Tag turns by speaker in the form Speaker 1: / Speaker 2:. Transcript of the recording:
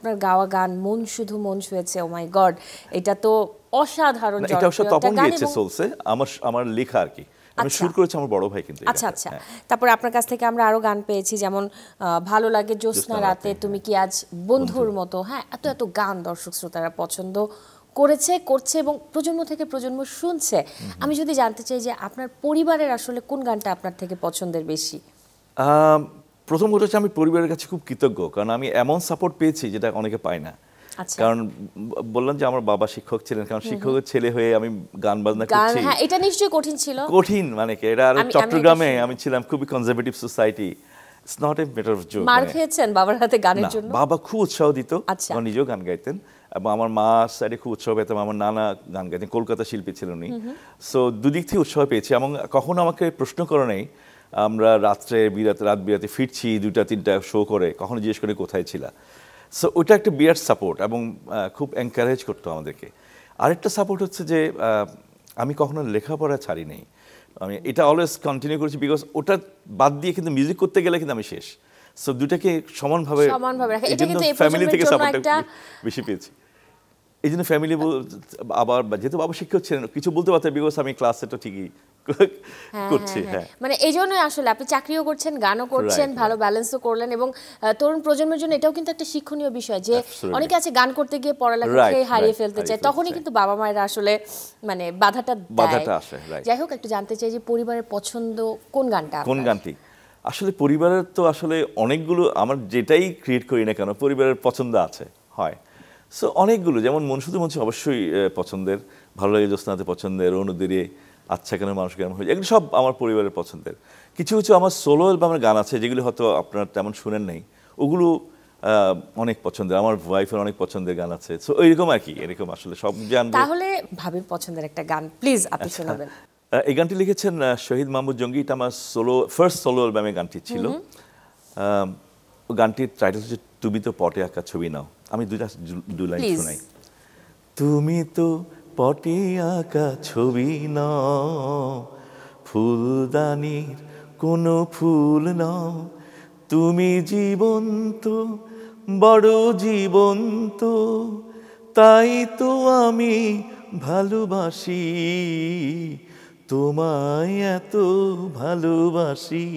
Speaker 1: আপনার গাওয়া গান মন শুধু মন ছুঁয়েছে, ও মাই গড, এটা তো অসাধারণ
Speaker 2: এটা অবশ্য
Speaker 1: জনপ্রিয় একটা
Speaker 2: তপন
Speaker 1: গান।
Speaker 2: গেয়েছে সোলসে, আমার লেখা আর কি, আমি সুর করেছি আমার বড় ভাই কিন্তু।
Speaker 1: আচ্ছা আচ্ছা, তারপরে আপনার কাছ থেকে আমরা আরো গান পেয়েছি, যেমন ভালো লাগে জ্যোৎস্না রাতে, তুমি কি আজ বন্ধুর মতো। হ্যাঁ, এত এত গান দর্শক শ্রোতারা পছন্দ করছে এবং প্রজন্ম থেকে প্রজন্ম শুনছে। আমি যদি জানতে চাই যে আপনার পরিবারের আসলে কোন গানটা আপনার থেকে পছন্দের বেশি?
Speaker 2: প্রথম কথা হচ্ছে আমি পরিবারের কাছে খুব কৃতজ্ঞ, কারণ আমি এমন সাপোর্ট পেয়েছি যেটা অনেকে পায় না। কারণ বললাম যে আমার বাবা শিক্ষক ছিলেন, কারণ শিক্ষকের ছেলে হয়ে আমি গান বাজনা করছি।
Speaker 1: হ্যাঁ, এটা নিশ্চয়ই কঠিন ছিল।
Speaker 2: কঠিন মানে কি, এটা আর চট্টগ্রামে আমি ছিলাম খুবই conservative society, it's not a matter of joke.
Speaker 1: মার খেয়েছেন বাবার হাতে গানের জন্য?
Speaker 2: বাবা খুব উৎসাহ দিত, আমার নিজেও গান গাইতেন, এবং আমার মা সাইডে খুব উৎসাহ পেতাম, আমার নানা গান গাইতেন, কলকাতা শিল্পী ছিলেন উনি। সো দুদিক থেকে উৎসাহ পেয়েছি, এবং কখনো আমাকে প্রশ্ন করে নেই আমরা রাত বিরাতে ফিরছি 2টা-3টা শো করে, কখনো জিজ্ঞেস করে কোথায় ছিলা। সো ওইটা একটা বিরাট সাপোর্ট, এবং খুব এনকারেজ করতো আমাদেরকে। আরেকটা সাপোর্ট হচ্ছে যে আমি কখনো লেখাপড়া ছাড়ি নেই, আমি এটা অলওয়েজ কন্টিনিউ করেছি, বিকজ ওটা বাদ দিয়ে কিন্তু মিউজিক করতে গেলে কিন্তু আমি শেষ। সো দুটাকে সমানভাবে ফ্যামিলি থেকে সাপোর্টটা বেশি পেয়েছি। এই জন্য ফ্যামিলি, আবার যেহেতু বাবা শিক্ষক ছিলেন কিছু বলতে পারতেন, বিকজ আমি ক্লাসে তো ঠিকই করছি। হ্যাঁ,
Speaker 1: মানে এই জন্যই আসলে আপনি চাকরিও করছেন, গানও করছেন, ভালো ব্যালেন্সও করলেন, এবং তরুণ প্রজন্মের জন্য এটাও কিন্তু একটা শিক্ষণীয় বিষয় যে অনেকে আছে গান করতে গিয়ে পড়ালেখাকে হারিয়ে ফেলতে চায়, তখনই কিন্তু বাবা মায়েরা আসলে মানে বাধাটা
Speaker 2: আসে।
Speaker 1: যাই হোক, একটু জানতে চাই যে পরিবারের পছন্দ কোন গানটা?
Speaker 2: কোন গানটি? আসলে পরিবারের তো আসলে অনেকগুলো, আমার যেটাই ক্রিয়েট করি না কেন পরিবারের পছন্দ আছে হয়। সো অনেকগুলো, যেমন মন শুধু মন অবশ্যই পছন্দের, ভালো লাগে জ্যোৎস্নাতে পছন্দের, অনুদিরে, আচ্ছা কেন মানুষ কেমন হয়ে, এগুলো সব আমার পরিবারের পছন্দের। কিছু কিছু আমার সোলো অ্যালবামের গান আছে যেগুলো হয়তো আপনার তেমন শুনেন নাই, ওগুলো অনেক পছন্দের, আমার ওয়াইফের অনেক পছন্দের গান আছে। সো এইরকম আর কি, এরকম আসলে সব জানবো।
Speaker 1: তাহলে ভাবির পছন্দের একটা গান প্লিজ আপনি শোনাবেন।
Speaker 2: এই গানটি লিখেছেন শহীদ মাহমুদ জঙ্গি, এটা আমার ফার্স্ট সোলো অ্যালবামের গানটি ছিল। গানটির টাইটেল হচ্ছে তুমি তো পটে আঁকা ছবি নাও। আমি দুই লাইন শোনাই। তুমি তো পটে আঁকা ছবি নাও, ফুলদানির কোনো ফুল নাও, তুমি জীবন্ত, বড় জীবন্ত, তাই তো আমি ভালোবাসি, তোমায় এত ভালোবাসি।